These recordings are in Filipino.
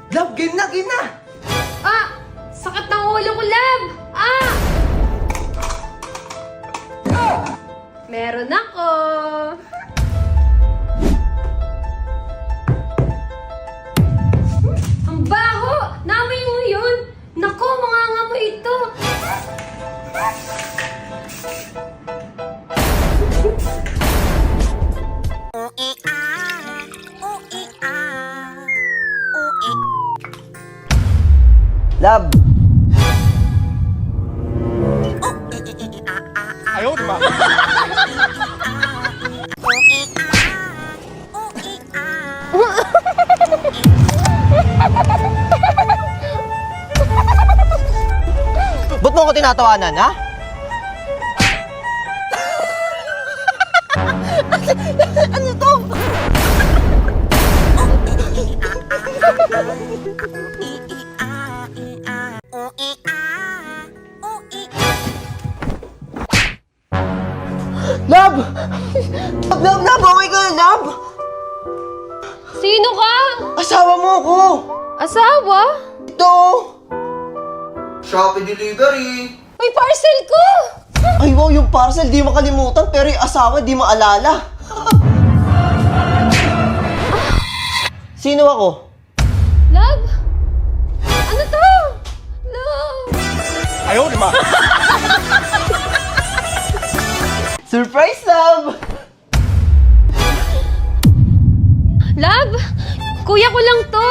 Love, game na, game na! Ah! Sakit ng ulo ko, love! Ah! Meron ako! Ang baho! Namoy mo yun! Naku, mga ngamoy ito! Love! 哎呦我的妈！ Ba't mo ako tinatawanan, ha? Ano to? Love! Love! Okay ka na, Love? Sino ka? Asawa mo ako! Asawa? Ito! Shopee delivery! May parcel ko! Ay wow, yung parcel di makalimutan pero yung asawa di maalala. Sino ako? Love? Ano to? Love? 哎呦我的妈！ Surprise, Love! Love? Kuya ko lang to!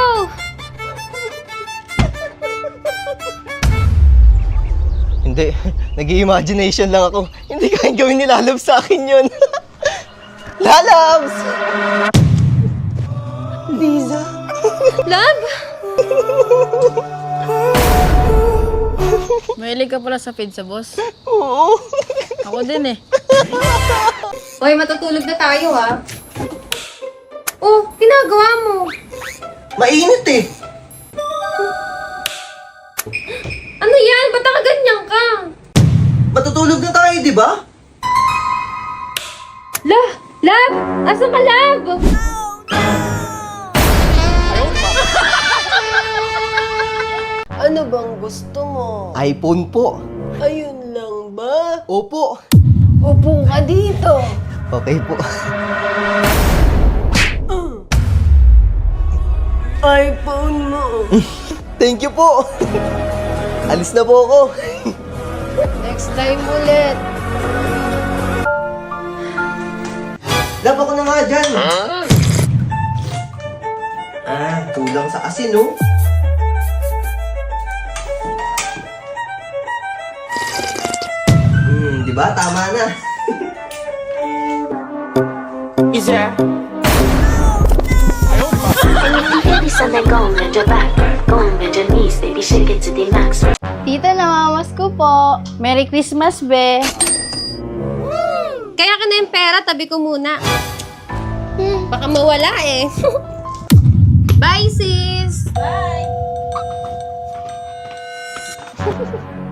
Hindi, nag-i-imagination lang ako. Hindi kayang gawin ni Lalabs sa akin yun. Lalabs! Liza! Love? Mahilig ka pala sa pizza, boss. Oo. Ako din eh. Hoy, matutulog na tayo ah. Oh, ginagawa mo. Mainit eh. Ano yan? Ba't nakaganyan ka? Matutulog na tayo, di ba? Love? Asan ka, love? Ano bang gusto mo? iPhone po. Ayun lang ba? Opo. Upo ka dito. Okay po. iPhone mo. Thank you po. Alis na po ako. Next time ulit. Love ako na nga dyan. Kulang sa asin, no? Diba? Tama na. Baby Sunday, go on, bend your back. Go on, bend your knees, baby, shake it to the max. Tita, namamas ko po. Merry Christmas, be. Kaya ka na yung pera, tabi ko muna. Baka mawala eh. Bye, sis!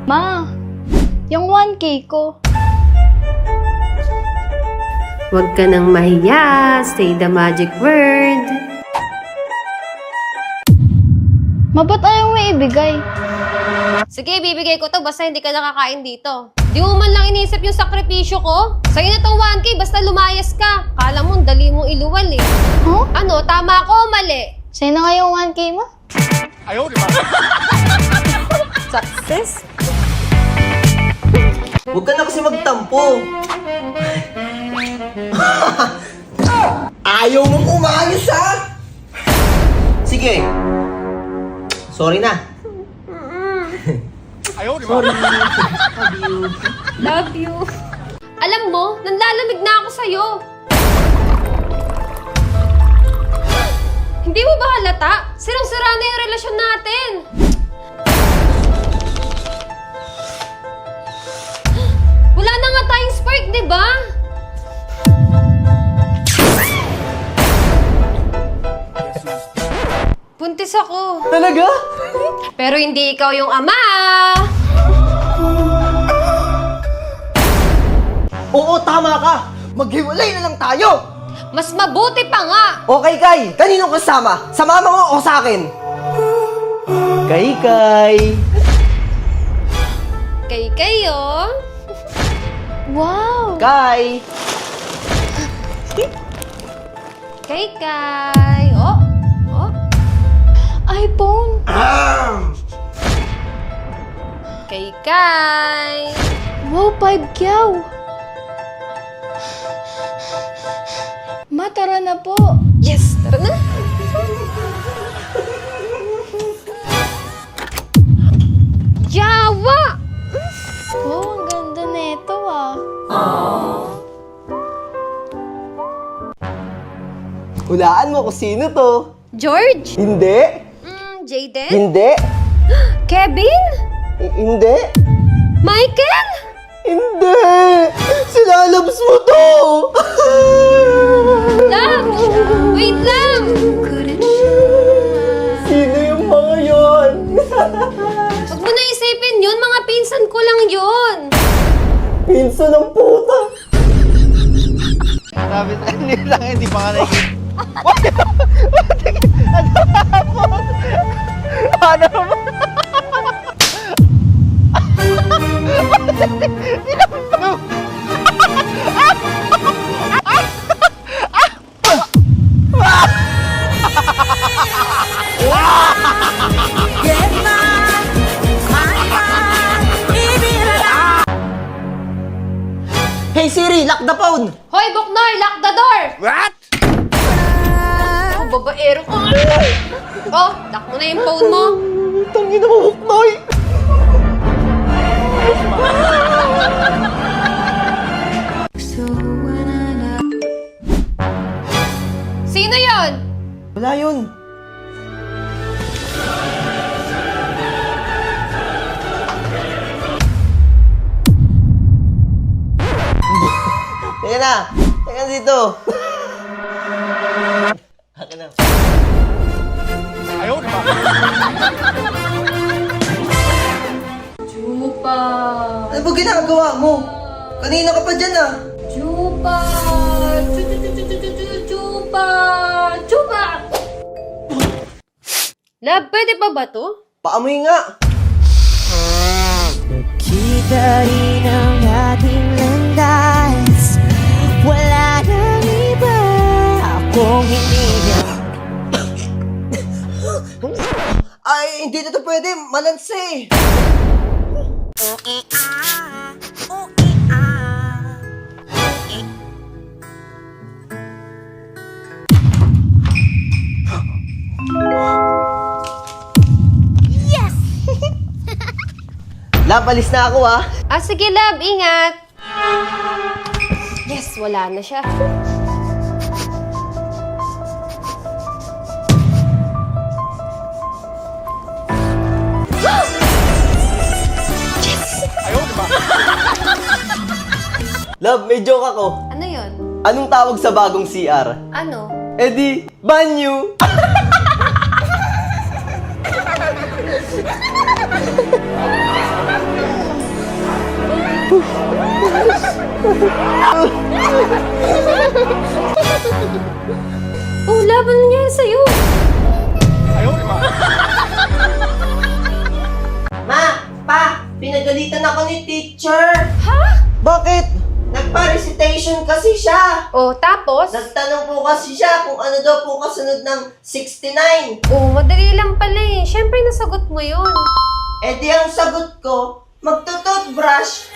Ma, yung 1K ko. Huwag ka nang mahiya. Say the magic word. Ma, ba't ayaw mo ibigay? Sige, bibigay ko to basta hindi ka nakakain dito. Di mo man lang inisip yung sakripisyo ko. Sa'yo na tong 1K basta lumayas ka. Kala mo, dali mong iluwal eh. Huh? Ano, tama ko o mali? Sa'yo na nga yung 1K mo? 哎呦我的妈！ Success? Huwag ka na kasi magtampo. Ayaw mong umayos, ha? Sige. Sorry na. 哎呦我的妈！ Love you. Alam mo, nanlalamig na ako sa'yo. Hindi mo ba halata? Sirang-sira na yung relasyon natin. Wala na nga tayong spark, di ba? Buntis ako. Talaga? Pero hindi ikaw yung ama. Oo, tama ka. Maghiwalay na lang tayo. Mas mabuti pa nga. Okay, Kai. Kaninong kasama? Sa mama mo o sa akin? Kay. Kayo. Wow! Kay. Kay. Oh. iPhone! Kay. Wow, 5 kyaw! Ma, tara na po! Yes, tara na. Yawa! Wow, ang ganda neto ah. Hulaan mo kung sino to. George? Hindi. Jaden? Hindi. Kevin? Hindi. Michael? Hindi. Silalabs mo to. Love! Wait lang! Sino yung mga yon? Huwag mo na isipin yun, mga pinsan ko lang yun. Pinsan ng puta. Sabi sa kanila lang, hindi pa nga nakikita. Ano ba? Hey Siri, lock the phone! Hoy, Buknoy, lock the door! What? Oh, babaero ka. Oh, lock mo na yung phone mo. Tangin na mo, Huknoy! Sino yon? Wala yun. Teka na! Teka dito! Akin na. 哎呦我的妈！ Chupa! Ano ba ginagawa mo? Kanina ka pa dyan ah! Chupa! Chupa! Chupa! Love, pwede pa ba to? Paamoy nga! Kita rin ang ating landas. Wala nang iba akong hininga. Ay, hindi na to pwede! Malanse! Love, alis na ako ah! Ah, sige, love, ingat! Yes, wala na siya. 哎呦我的妈！ Love, may joke ako. Ano yon? Anong tawag sa bagong CR? Ano? Eh di, banyo! Oh, love, ano nangyari sa'yo? 哎呦我的妈！ Ma! Pa! Pinagalitan ako ni teacher! Ha? Bakit? Nagpa-recitation kasi siya! Oh, tapos? Nagtanong po kasi siya kung ano daw po kasunod ng 69. Oh, madali lang pala eh. Siyempre, nasagot mo yun. Eh di ang sagot ko, magtututbrush.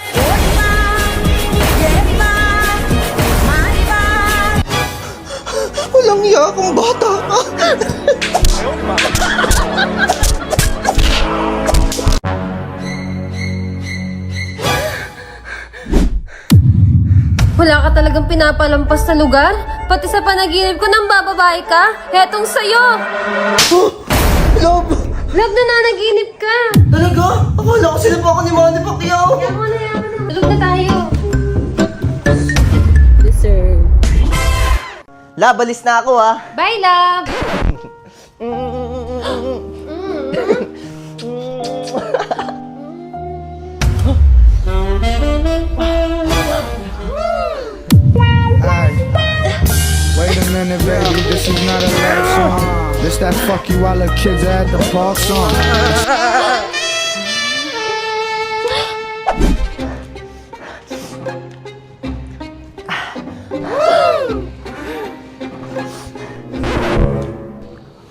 Walang iya akong bata. 哎呦我的妈！ Wala ka talagang pinapalampas sa lugar? Pati sa panaginip ko nang bababae ka? Hetong sa'yo! Love! Love, nananaginip ka! Talaga? Akala ko sila pa ako ni Manny Pacquiao. Yaman na. Tulog na tayo. Love, alis na ako ah. Bye, love! Wait a minute, baby, this is not a love song. It's that fuck you while the kids are at the park song.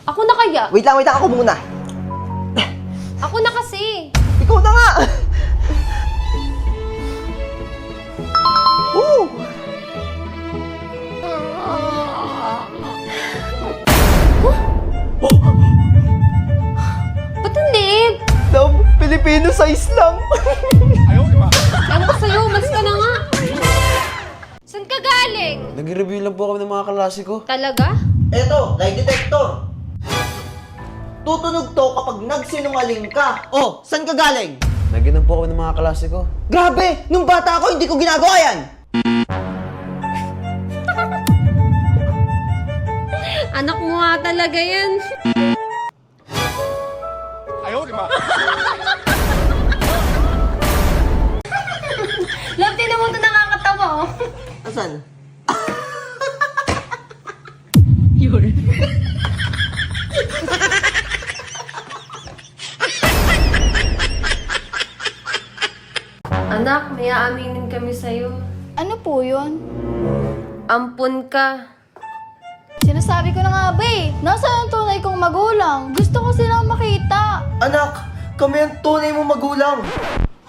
Ako na kaya? Wait lang, ako muna. Ako na kasi. Ikaw na nga! Woo! Ba't ang liit? Love, Filipino size lang. Ayaw, di ba? Ewan ko sa'yo, umalis ka na nga. Saan ka galing? Nag-review lang po kami ng mga kalasi ko. Talaga? Eto, lie detector. Tutunog to kapag nagsinungaling ka. Oh, saan ka galing? Naginom po kami ng mga kalasi ko. Grabe! Nung bata ako, hindi ko ginagawa yan! Anak mo nga talaga yan. Ayaw, di ba? Love, tinan mo ito nakakatawa, oh. Asan? Anak, may aaminin kami sa'yo. Ano po yun? Ampun ka. Sinasabi ko na nga ba eh. Nasaan ang tunay kong magulang? Gusto ko silang makita. Anak, kami ang tunay mong magulang.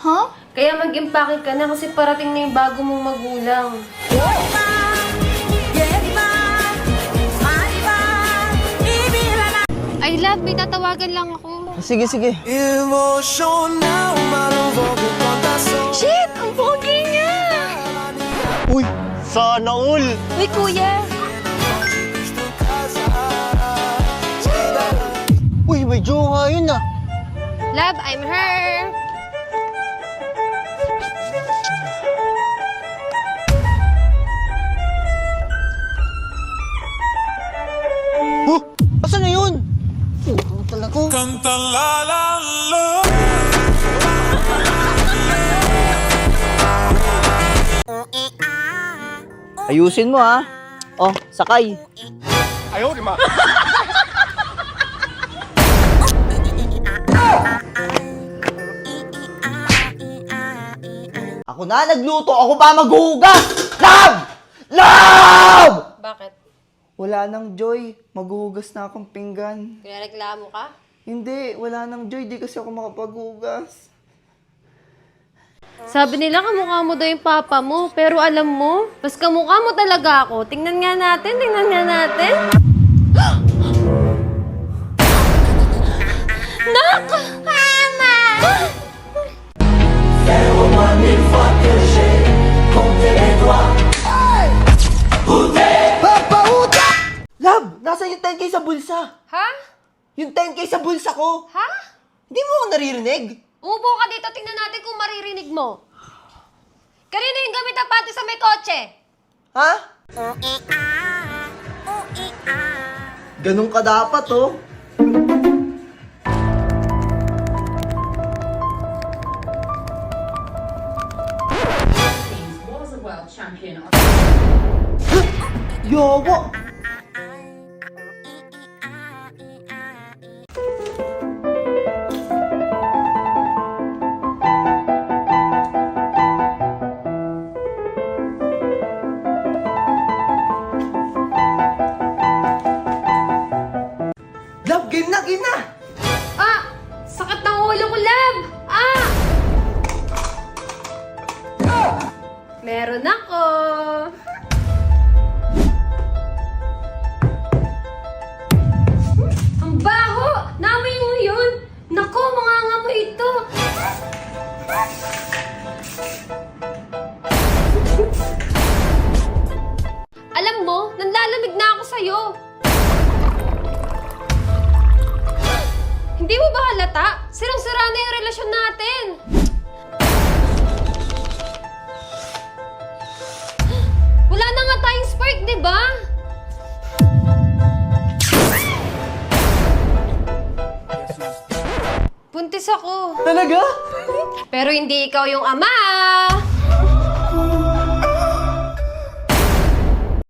Ha? Kaya mag-impake ka na kasi parating na yung bago mong magulang. Ay, love, may tatawagan lang ako. Sige, sige. Shit! Ang pogi niya! Uy, sana all. Uy, kuya! Uy, may jowa yun ah. Love, I'm her. Huh? Asan na yun? Putang talaga. Ayusin mo ha. Oh, sakay. Ayaw, di ba? Ako na nagluto, ako pa maghuhugas! Love! Love! Bakit? Wala nang joy, maghuhugas na akong pinggan. Kinareklamo ka? Hindi, wala nang joy, di kasi ako makapaghugas. Sabi nila kamukha mo daw yung papa mo, pero alam mo, mas kamukha mo talaga ako. Tingnan nga natin, tingnan nga natin. Nak! Mama! Love, nasa yung 10K sa bulsa? Ha? Yung 10K sa bulsa ko? Ha? Hindi mo ako naririnig? Umupo ka dito, tingnan natin kung maririnig mo. Kanino yung gamit na pati sa may kotse? Ha? Ganun ka dapat, oh. Yawa! Love, game na, game na! Ah! Sakit ng ulo ko, love! Ah! Meron ako. Ang baho! Namoy mo yun! Naku, mangangamoy ito! Alam mo, nanlalamig na ako sa'yo. Hindi mo ba halata? Sirang-sira na yung relasyon natin. Wala na nga tayong spark, di ba? Buntis ako. Talaga? Pero hindi ikaw yung ama.